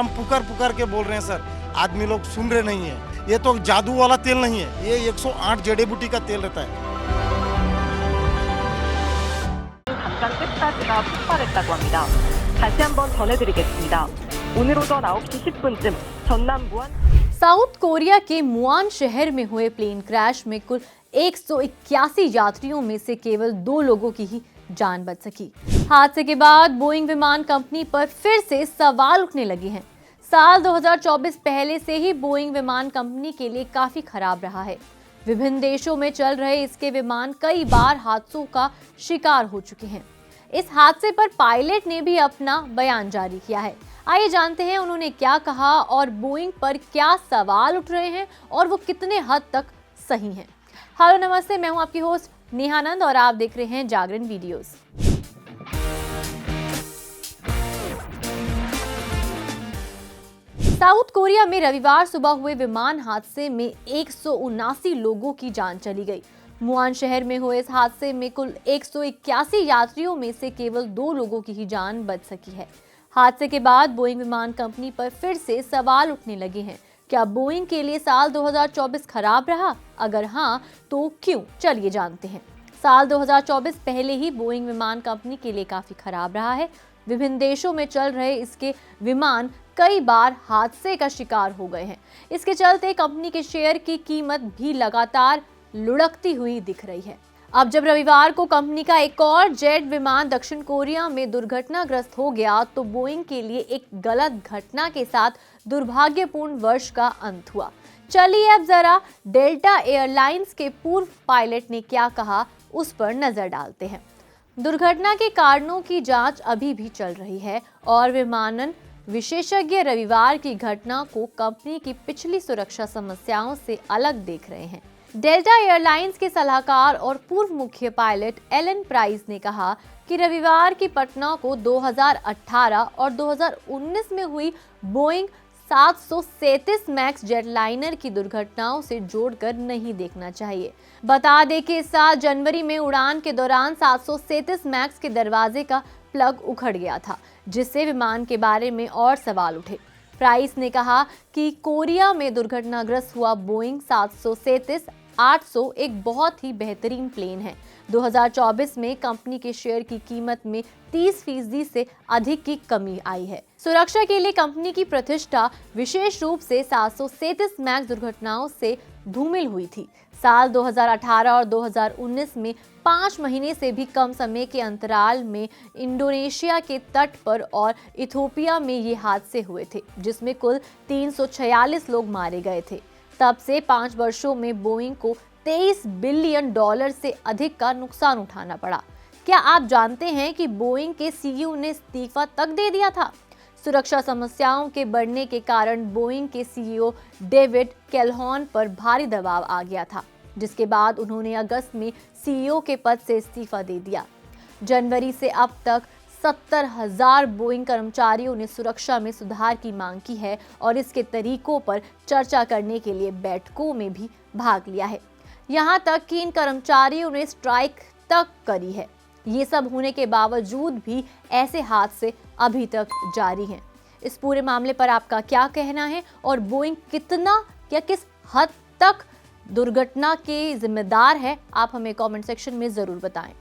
हम पुकार पुकार के बोल रहे हैं सर, आदमी लोग सुन रहे नहीं है। ये तो जादू वाला तेल नहीं है, ये 108 जड़ी बूटी का तेल रहता है। 잠깐 셋까지가 폭발했다고 합니다. 다시 한번 전해드리겠습니다. 오늘 오전 9시 10분쯤 전남 무안 साउथ कोरिया के मुआन शहर में हुए प्लेन क्रैश में कुल 181 यात्रियों में से केवल 2 लोगों की ही जान बच सकी। हादसे के बाद बोइंग विमान कंपनी पर फिर से सवाल उठने लगे हैं। साल 2024 पहले से ही बोइंग विमान कंपनी के लिए काफी खराब रहा है। विभिन्न देशों में चल रहे इसके विमान कई बार हादसों का शिकार हो चुके हैं। इस हादसे पर पायलट ने भी अपना बयान जारी किया है। आइए जानते हैं उन्होंने क्या कहा और बोइंग पर क्या सवाल उठ रहे हैं और वो कितने हद तक सही हैं। हेलो नमस्ते, मैं हूं आपकी होस्ट नेहानंद और आप देख रहे हैं जागरण वीडियोस। साउथ कोरिया में रविवार सुबह हुए विमान हादसे में 179 लोगों की जान चली गई। मुआन शहर में हुए इस हादसे में कुल 181 यात्रियों में से केवल 2 लोगों की ही जान बच सकी है। हादसे के बाद बोइंग विमान कंपनी पर फिर से सवाल उठने लगे हैं। क्या बोइंग के लिए साल 2024 खराब रहा? अगर हाँ, तो क्यों? चलिए जानते हैं। साल 2024 पहले ही बोइंग विमान कंपनी के लिए काफी खराब रहा है। विभिन्न देशों में चल रहे इसके विमान कई बार हादसे का शिकार हो गए हैं। इसके चलते कंपनी के शेयर की कीमत भी लगातार लुढ़कती हुई दिख रही है। अब जब रविवार को कंपनी का एक और जेट विमान दक्षिण कोरिया में दुर्घटनाग्रस्त हो गया, तो बोइंग के लिए एक गलत घटना के साथ दुर्भाग्यपूर्ण वर्ष का अंत हुआ। चलिए अब जरा डेल्टा एयरलाइंस के पूर्व पायलट ने क्या कहा, उस पर नजर डालते हैं। दुर्घटना के कारणों की जांच अभी भी चल रही है और विमानन विशेषज्ञ रविवार की घटना को कंपनी की पिछली सुरक्षा समस्याओं से अलग देख रहे हैं। डेल्टा एयरलाइंस के सलाहकार और पूर्व मुख्य पायलट एलन प्राइस ने कहा कि रविवार की घटना को 2018 और 2019 में हुई बोइंग 737 मैक्स जेटलाइनर की दुर्घटनाओं से जोड़कर नहीं देखना चाहिए। बता दें कि इस साल जनवरी में उड़ान के दौरान 737 मैक्स के दरवाजे का प्लग उखड़ गया था, जिससे विमान के बारे में और सवाल उठे। प्राइस ने कहा कि कोरिया में दुर्घटनाग्रस्त हुआ बोइंग 737-800 एक बहुत ही बेहतरीन प्लेन है। 2024 में कंपनी के शेयर की कीमत में 30% से अधिक की कमी आई है। सुरक्षा के लिए कंपनी की प्रतिष्ठा विशेष रूप से 737 मैक्स दुर्घटनाओं से धूमिल हुई थी। साल 2018 और 2019 में 5 महीने से भी कम समय के अंतराल में इंडोनेशिया के तट पर और इथियोपिया में ये हादसे हुए थे, जिसमें कुल 346 लोग मारे गए थे। तब से 5 वर्षों में बोइंग को $23 बिलियन से अधिक का नुकसान उठाना पड़ा। क्या आप जानते हैं कि बोइंग के सीईओ ने इस्तीफा तक दे दिया था? सुरक्षा समस्याओं के बढ़ने के कारण बोइंग के सीईओ डेविड कैलहॉन पर भारी दबाव आ गया था, जिसके बाद उन्होंने अगस्त में सीईओ के पद से इस्तीफा दे दिया। जनवरी से अब तक 70,000 बोइंग कर्मचारियों ने सुरक्षा में सुधार की मांग की है और इसके तरीकों पर चर्चा करने के लिए बैठकों में भी भाग लिया है। यहाँ तक कि इन कर्मचारियों ने स्ट्राइक तक करी है। ये सब होने के बावजूद भी ऐसे हादसे अभी तक जारी हैं। इस पूरे मामले पर आपका क्या कहना है और बोइंग कितना या किस हद तक दुर्घटना के जिम्मेदार है? आप हमें कमेंट सेक्शन में जरूर बताएं।